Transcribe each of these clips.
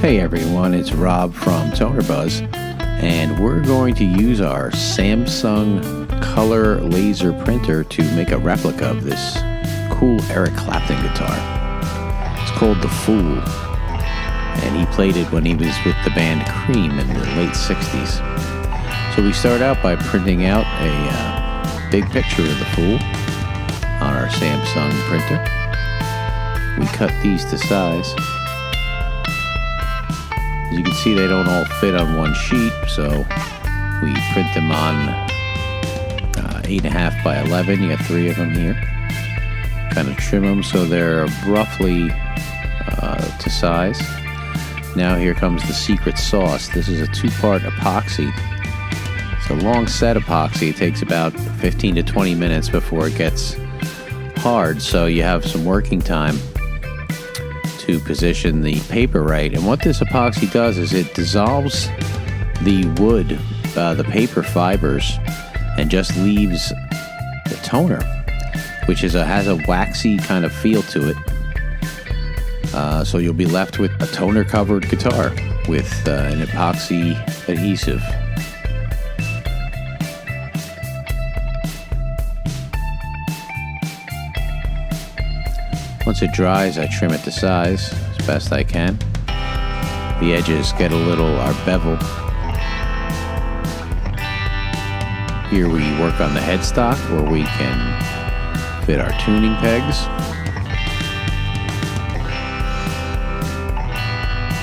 Hey everyone, it's Rob from TonerBuzz, and we're going to use our Samsung color laser printer to make a replica of this cool Eric Clapton guitar. It's called The Fool, and he played it when he was with the band Cream in the late 60s. So we start out by printing out a big picture of The Fool on our Samsung printer. We cut these to size. As you can see, they don't all fit on one sheet, so we print them on 8.5 by 11. You got 3 of them here. Kind of trim them so they're roughly to size. Now here comes the secret sauce. This is a 2-part epoxy. It's a long set epoxy. It takes about 15 to 20 minutes before it gets hard, so you have some working time to position the paper right. And what this epoxy does is it dissolves the wood, the paper fibers, and just leaves the toner, which has a waxy kind of feel to it. So you'll be left with a toner covered guitar with an epoxy adhesive. Once it dries, I trim it to size as best I can. The edges get are bevel. Here we work on the headstock where we can fit our tuning pegs.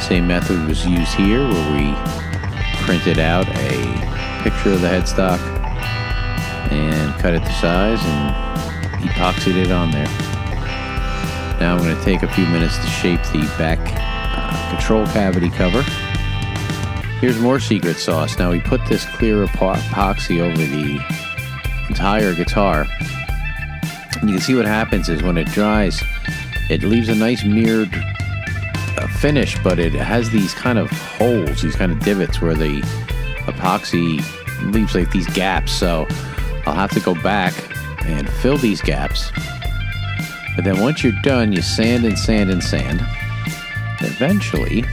Same method was used here where we printed out a picture of the headstock and cut it to size and epoxied it on there. Now I'm going to take a few minutes to shape the back control cavity cover. Here's more secret sauce. Now we put this clear epoxy over the entire guitar. And you can see what happens is when it dries, it leaves a nice mirrored finish, but it has these kind of holes, these kind of divots where the epoxy leaves like these gaps. So I'll have to go back and fill these gaps. But then once you're done, you sand and sand and sand. And eventually,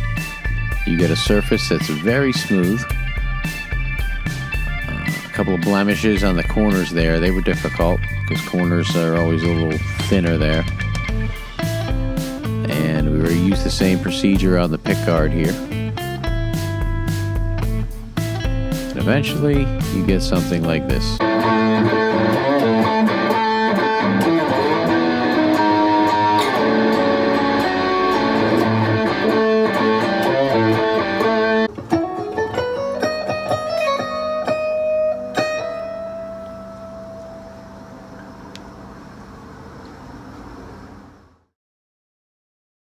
you get a surface that's very smooth. A couple of blemishes on the corners there. They were difficult because corners are always a little thinner there. And we used the same procedure on the Pickguard here. And eventually, you get something like this.